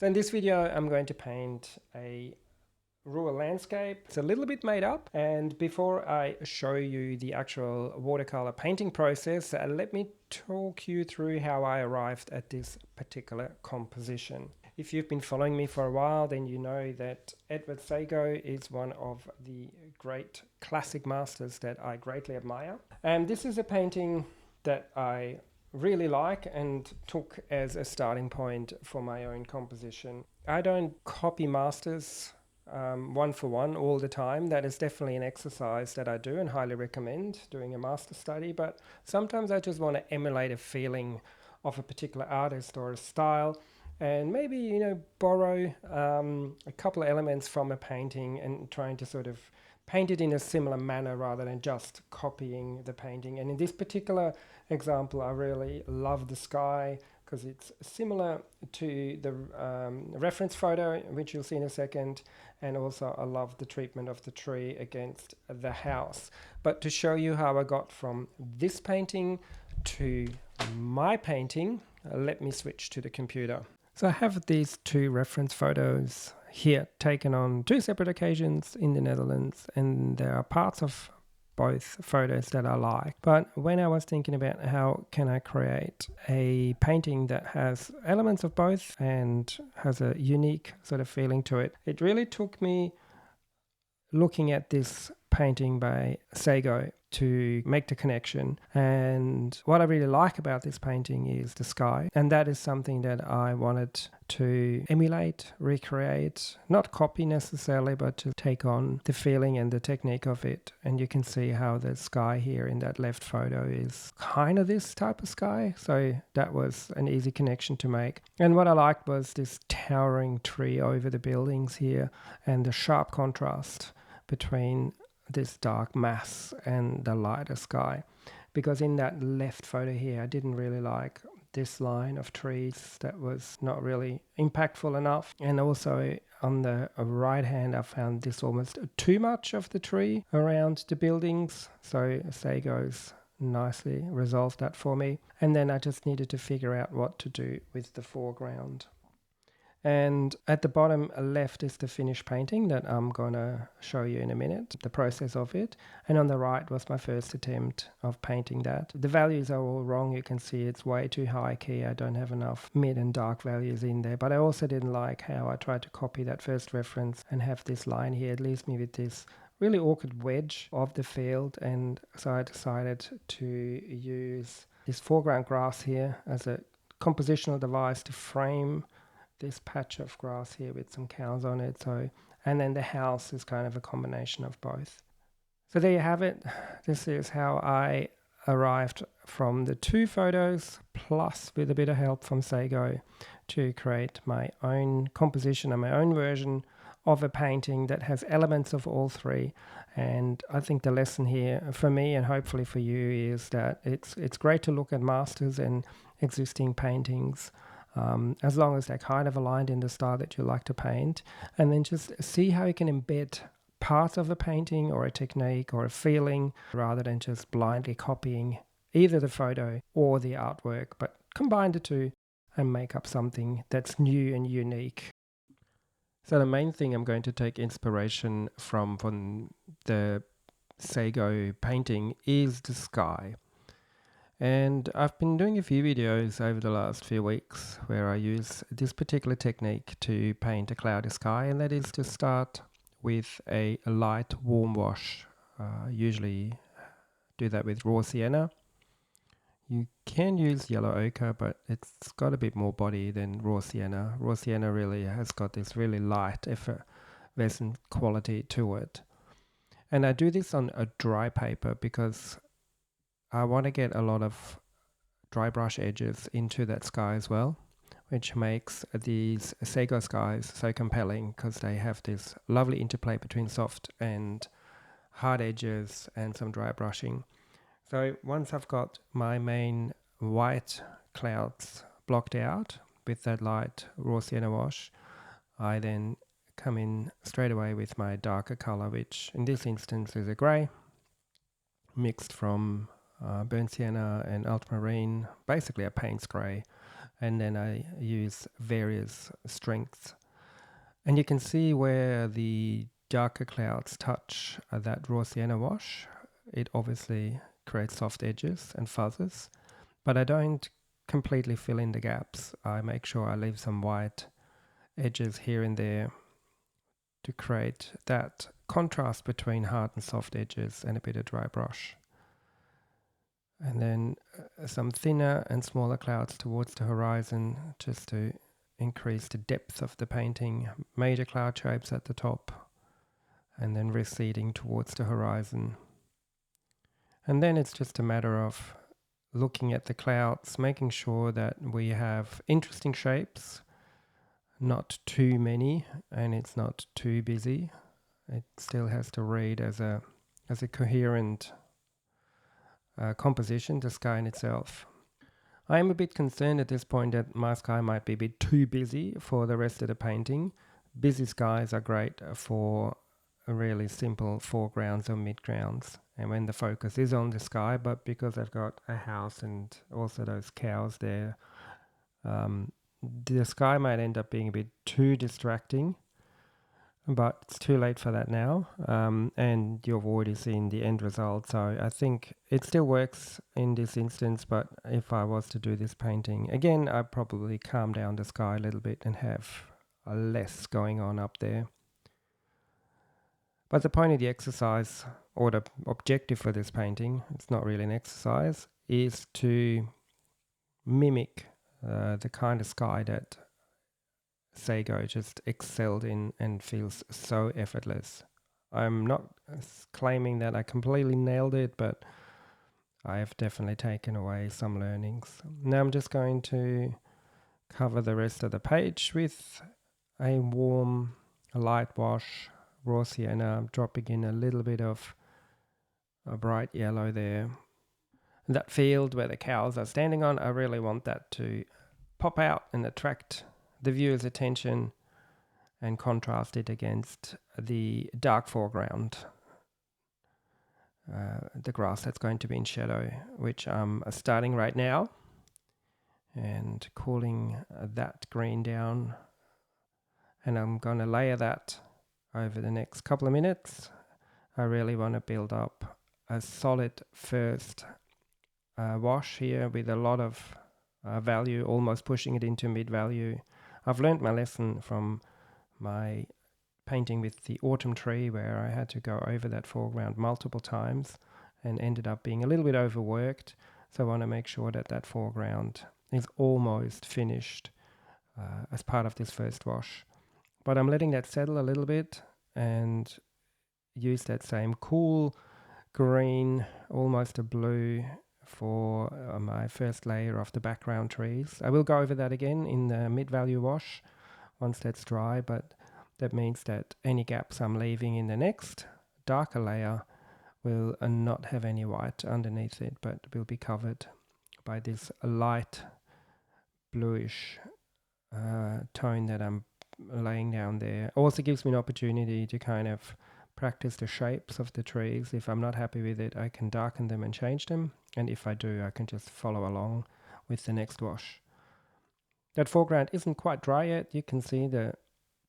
So in this video, I'm going to paint a rural landscape. It's a little bit made up. And before I show you the actual watercolor painting process, let me talk you through how I arrived at this particular composition. If you've been following me for a while, then you know that Edward Saego is one of the great classic masters that I greatly admire. And this is a painting that I really like and took as a starting point for my own composition. I don't copy masters one for one all the time. That is definitely an exercise that I do and highly recommend doing a master study, but sometimes I just want to emulate a feeling of a particular artist or a style and maybe borrow a couple of elements from a painting and trying to sort of paint it in a similar manner rather than just copying the painting. And in this particular example, I really love the sky because it's similar to the reference photo, which you'll see in a second. And also I love the treatment of the tree against the house. But to show you how I got from this painting to my painting, let me switch to the computer. So I have these two reference photos here taken on two separate occasions in the Netherlands, and there are parts of both photos that I like. But when I was thinking about how can I create a painting that has elements of both and has a unique sort of feeling to it, it really took me looking at this painting by Saego to make the connection. And what I really like about this painting is the sky, and that is something that I wanted to emulate, recreate, not copy necessarily, but to take on the feeling and the technique of it. And you can see how the sky here in that left photo is kind of this type of sky, so that was an easy connection to make. And what I liked was this towering tree over the buildings here and the sharp contrast between this dark mass and the lighter sky, because in that left photo here I didn't really like this line of trees. That was not really impactful enough. And also on the right hand I found this almost too much of the tree around the buildings, so Saego's nicely resolved that for me. And then I just needed to figure out what to do with the foreground. And at the bottom left is the finished painting that I'm going to show you in a minute, the process of it. And on the right was my first attempt of painting that. The values are all wrong. You can see it's way too high key. I don't have enough mid and dark values in there. But I also didn't like how I tried to copy that first reference and have this line here. It leaves me with this really awkward wedge of the field. And so I decided to use this foreground grass here as a compositional device to frame this patch of grass here with some cows on it. So, and then the house is kind of a combination of both. So there you have it. This is how I arrived from the two photos, plus with a bit of help from Saego, to create my own composition and my own version of a painting that has elements of all three. And I think the lesson here for me and hopefully for you is that it's great to look at masters and existing paintings, as long as they're kind of aligned in the style that you like to paint, and then just see how you can embed parts of a painting or a technique or a feeling rather than just blindly copying either the photo or the artwork, but combine the two and make up something that's new and unique. So the main thing I'm going to take inspiration from the Saego painting is the sky. And I've been doing a few videos over the last few weeks where I use this particular technique to paint a cloudy sky, and that is to start with a light warm wash. Usually do that with raw sienna. You can use yellow ochre, but it's got a bit more body than raw sienna. Raw sienna really has got this really light, effervescent quality to it. And I do this on a dry paper because I want to get a lot of dry brush edges into that sky as well, which makes these Saego skies so compelling because they have this lovely interplay between soft and hard edges and some dry brushing. So once I've got my main white clouds blocked out with that light raw sienna wash, I then come in straight away with my darker color, which in this instance is a grey mixed from burnt sienna and ultramarine, basically a Payne's grey, and then I use various strengths. And you can see where the darker clouds touch that raw sienna wash. It obviously creates soft edges and fuzzes, but I don't completely fill in the gaps. I make sure I leave some white edges here and there to create that contrast between hard and soft edges and a bit of dry brush. And then some thinner and smaller clouds towards the horizon just to increase the depth of the painting. Major cloud shapes at the top and then receding towards the horizon. And then it's just a matter of looking at the clouds, making sure that we have interesting shapes, not too many, and it's not too busy. It still has to read as a coherent composition, the sky in itself. I am a bit concerned at this point that my sky might be a bit too busy for the rest of the painting. Busy skies are great for really simple foregrounds or midgrounds, and when the focus is on the sky, but because I've got a house and also those cows there, the sky might end up being a bit too distracting. But it's too late for that now, and you've already seen the end result. So I think it still works in this instance, but if I was to do this painting again, I'd probably calm down the sky a little bit and have less going on up there. But the point of the exercise, or the objective for this painting, it's not really an exercise, is to mimic the kind of sky that Saego just excelled in and feels so effortless. I'm not claiming that I completely nailed it, but I have definitely taken away some learnings. Now I'm just going to cover the rest of the page with a warm light wash, raw sienna, dropping in a little bit of a bright yellow there. That field where the cows are standing on, I really want that to pop out and attract the viewer's attention and contrast it against the dark foreground, the grass that's going to be in shadow, which I'm starting right now and cooling that green down, and I'm going to layer that over the next couple of minutes. I really want to build up a solid first wash here with a lot of value, almost pushing it into mid-value. I've learned my lesson from my painting with the autumn tree, where I had to go over that foreground multiple times and ended up being a little bit overworked. So I want to make sure that that foreground is almost finished as part of this first wash. But I'm letting that settle a little bit and use that same cool green, almost a blue, for my first layer of the background trees. I will go over that again in the mid-value wash once that's dry, but that means that any gaps I'm leaving in the next darker layer will not have any white underneath it, but will be covered by this light bluish tone that I'm laying down there. Also gives me an opportunity to kind of practice the shapes of the trees. If I'm not happy with it, I can darken them and change them. And if I do, I can just follow along with the next wash. That foreground isn't quite dry yet. You can see the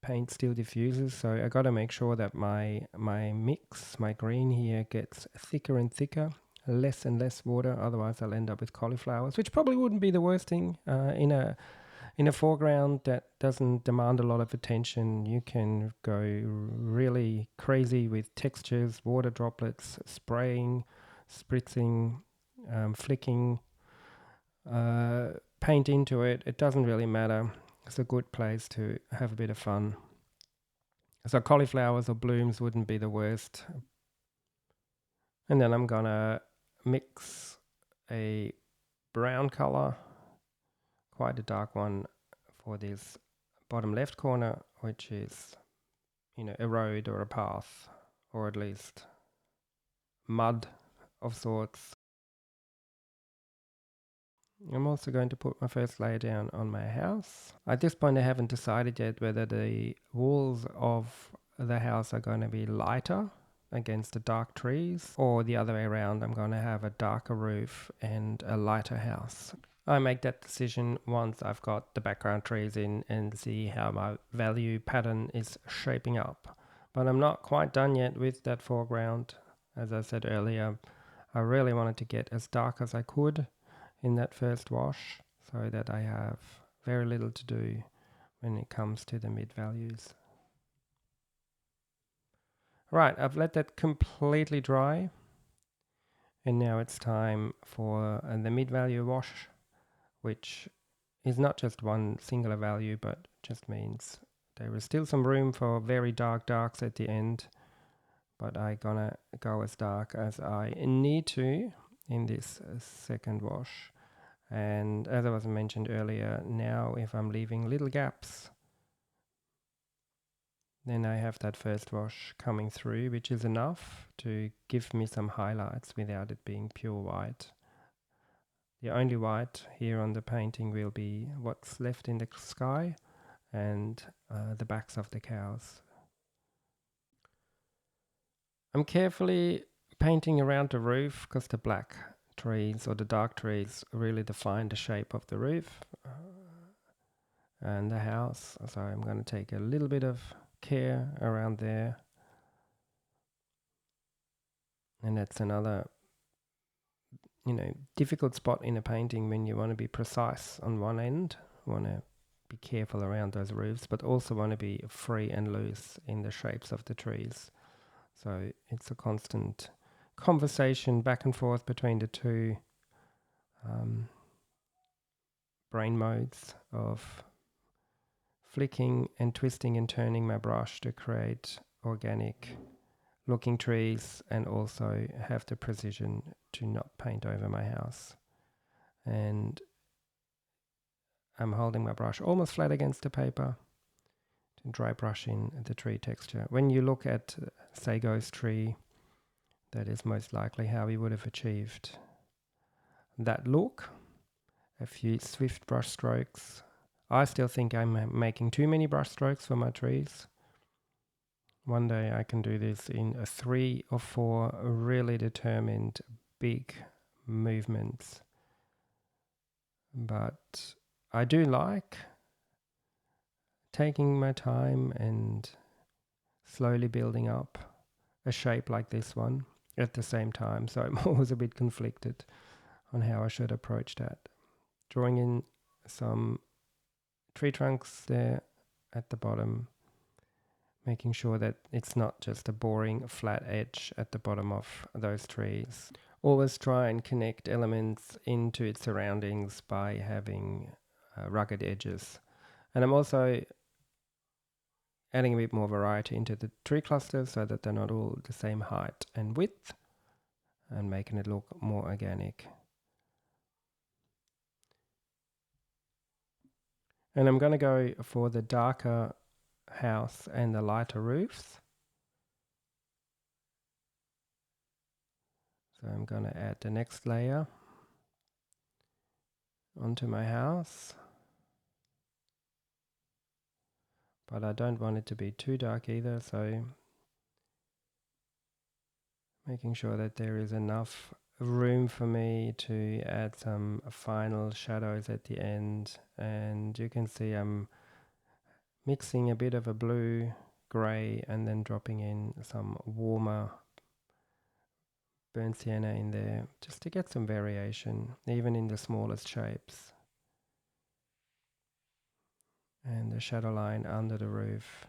paint still diffuses. So I got to make sure that my mix, my green here, gets thicker and thicker, less and less water. Otherwise I'll end up with cauliflowers, which probably wouldn't be the worst thing in a foreground that doesn't demand a lot of attention. You can go really crazy with textures, water droplets, spraying, spritzing, flicking paint into it. It doesn't really matter. It's a good place to have a bit of fun. So cauliflowers or blooms wouldn't be the worst. And then I'm gonna mix a brown color, quite a dark one, for this bottom left corner, which is, a road or a path, or at least mud of sorts. I'm also going to put my first layer down on my house. At this point I haven't decided yet whether the walls of the house are going to be lighter against the dark trees, or the other way around. I'm going to have a darker roof and a lighter house. I make that decision once I've got the background trees in and see how my value pattern is shaping up. But I'm not quite done yet with that foreground. As I said earlier, I really wanted to get as dark as I could in that first wash so that I have very little to do when it comes to the mid values. Right, I've let that completely dry. And now it's time for the mid value wash, which is not just one singular value, but just means there is still some room for very dark darks at the end, but I'm gonna go as dark as I need to in this second wash. And as I was mentioned earlier, now if I'm leaving little gaps, then I have that first wash coming through, which is enough to give me some highlights without it being pure white. The only white here on the painting will be what's left in the sky and the backs of the cows. I'm carefully painting around the roof because the black trees or the dark trees really define the shape of the roof and the house. So I'm going to take a little bit of care around there. And that's another, difficult spot in a painting when you want to be precise on one end, want to be careful around those roofs, but also want to be free and loose in the shapes of the trees. So it's a constant conversation back and forth between the two brain modes of flicking and twisting and turning my brush to create organic looking trees and also have the precision to not paint over my house. And I'm holding my brush almost flat against the paper to dry brush in the tree texture. When you look at Saego's tree, that is most likely how he would have achieved that look. A few swift brush strokes. I still think I'm making too many brush strokes for my trees. One day I can do this in 3 or 4 really determined big movements. But I do like taking my time and slowly building up a shape like this one at the same time. So I'm always a bit conflicted on how I should approach that. Drawing in some tree trunks there at the bottom, making sure that it's not just a boring flat edge at the bottom of those trees. Always try and connect elements into its surroundings by having rugged edges. And I'm also adding a bit more variety into the tree clusters so that they're not all the same height and width and making it look more organic. And I'm going to go for the darker house and the lighter roofs. So I'm going to add the next layer onto my house. But I don't want it to be too dark either, so making sure that there is enough room for me to add some final shadows at the end. And you can see I'm mixing a bit of a blue, grey, and then dropping in some warmer burnt sienna in there just to get some variation, even in the smallest shapes. And the shadow line under the roof.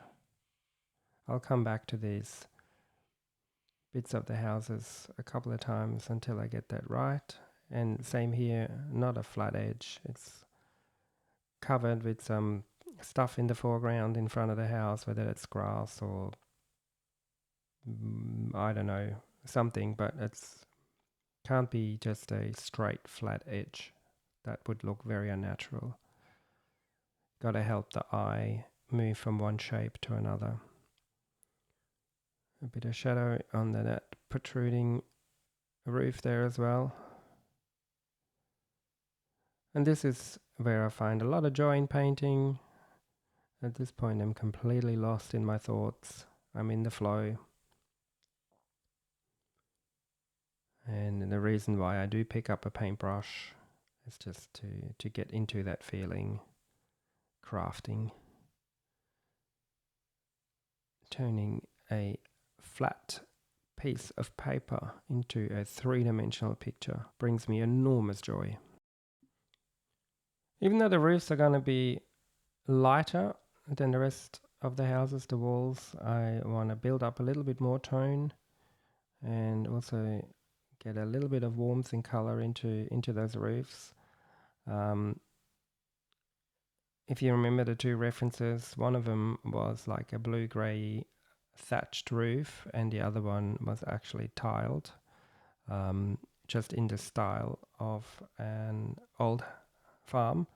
I'll come back to these bits of the houses a couple of times until I get that right. And same here, not a flat edge. It's covered with some stuff in the foreground in front of the house, whether it's grass or I don't know, something, but it's can't be just a straight flat edge. That would look very unnatural. Got to help the eye move from one shape to another. A bit of shadow on that protruding roof there as well. And this is where I find a lot of joy in painting. At this point I'm completely lost in my thoughts. I'm in the flow. And the reason why I do pick up a paintbrush It's just to get into that feeling, crafting, turning a flat piece of paper into a three-dimensional picture brings me enormous joy. Even though the roofs are going to be lighter than the rest of the houses, the walls, I want to build up a little bit more tone and also get a little bit of warmth and color into those roofs. If you remember the two references, one of them was like a blue-grey thatched roof and the other one was actually tiled, just in the style of an old farm.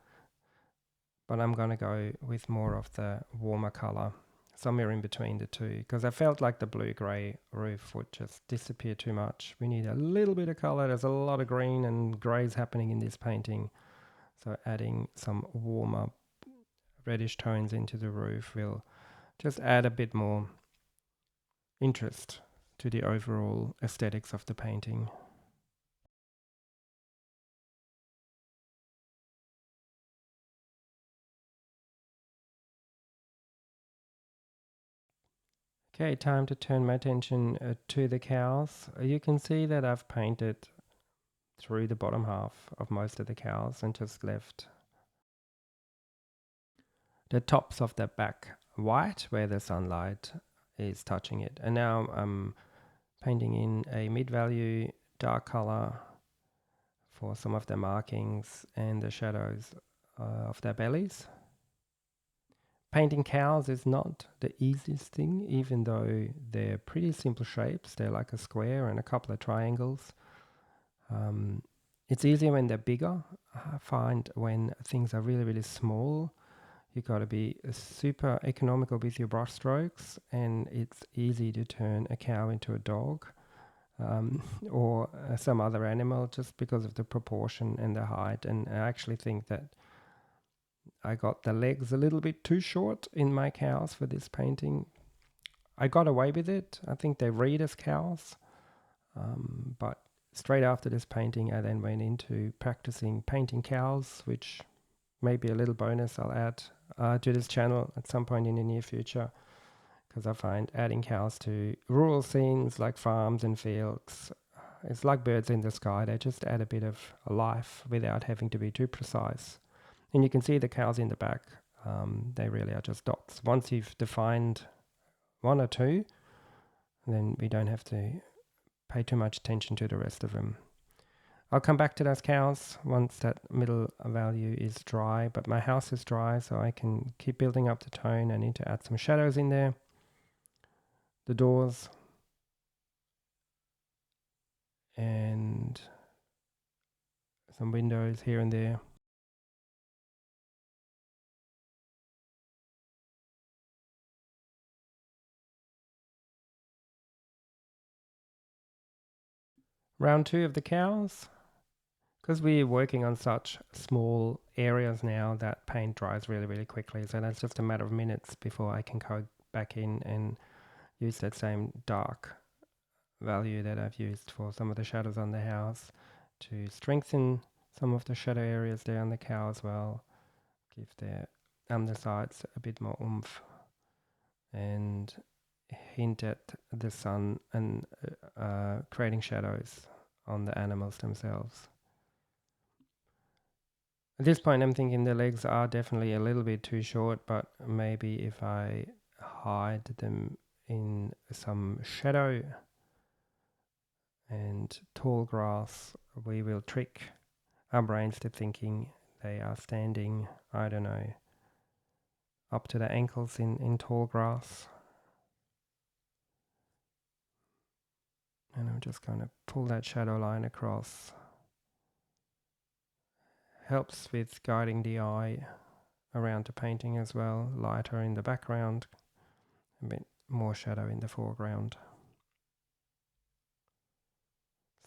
But I'm going to go with more of the warmer color, somewhere in between the two, because I felt like the blue-grey roof would just disappear too much. We need a little bit of color. There's a lot of green and greys happening in this painting. So adding some warmer reddish tones into the roof will just add a bit more interest to the overall aesthetics of the painting. Okay, time to turn my attention to the cows. You can see that I've painted through the bottom half of most of the cows and just left the tops of their back white where the sunlight is touching it. And now I'm painting in a mid-value dark color for some of the markings and the shadows of their bellies. Painting cows is not the easiest thing, even though they're pretty simple shapes. They're like a square and a couple of triangles. It's easier when they're bigger. I find when things are really, really small, you've got to be super economical with your brush strokes, and it's easy to turn a cow into a dog or some other animal just because of the proportion and the height. And I actually think that I got the legs a little bit too short in my cows for this painting. I got away with it. I think they read as cows. But straight after this painting, I then went into practicing painting cows, which may be a little bonus I'll add to this channel at some point in the near future, because I find adding cows to rural scenes like farms and fields, it's like birds in the sky. They just add a bit of life without having to be too precise. And you can see the cows in the back. They really are just dots. Once you've defined one or two, then we don't have to pay too much attention to the rest of them. I'll come back to those cows once that middle value is dry, but my house is dry, so I can keep building up the tone. I need to add some shadows in there. The doors and some windows here and there. Round two of the cows. Because we're working on such small areas now, that paint dries really, really quickly. So that's just a matter of minutes before I can go back in and use that same dark value that I've used for some of the shadows on the house to strengthen some of the shadow areas there on the cow as well. Give their undersides a bit more oomph and hint at the sun and creating shadows on the animals themselves. At this point, I'm thinking the legs are definitely a little bit too short, but maybe if I hide them in some shadow and tall grass, we will trick our brains to thinking they are standing, I don't know, up to the ankles in tall grass. And I'm just going to pull that shadow line across. Helps with guiding the eye around the painting as well. Lighter in the background, a bit more shadow in the foreground.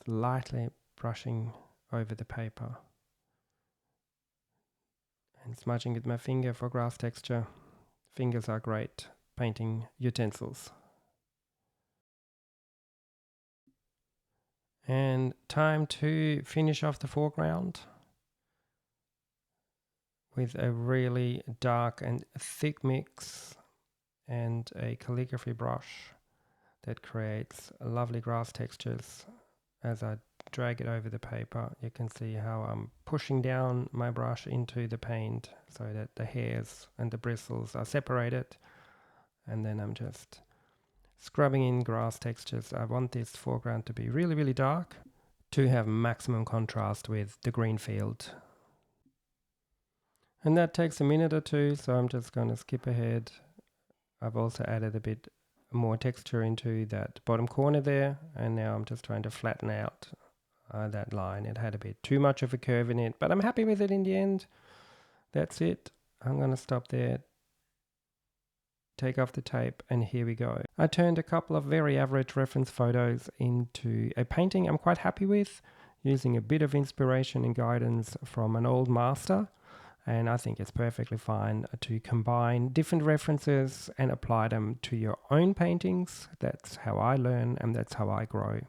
Lightly brushing over the paper and smudging with my finger for grass texture. Fingers are great painting utensils. And time to finish off the foreground. with a really dark and thick mix and a calligraphy brush that creates lovely grass textures. As I drag it over the paper, you can see how I'm pushing down my brush into the paint so that the hairs and the bristles are separated, and then I'm just scrubbing in grass textures. I want this foreground to be really, really dark to have maximum contrast with the green field. And that takes a minute or two, so I'm just going to skip ahead. I've also added a bit more texture into that bottom corner there, and now I'm just trying to flatten out that line. It had a bit too much of a curve in it, but I'm happy with it in the end. That's it. I'm going to stop there, take off the tape, and here we go. I turned a couple of very average reference photos into a painting I'm quite happy with, using a bit of inspiration and guidance from an old master. And I think it's perfectly fine to combine different references and apply them to your own paintings. That's how I learn and that's how I grow.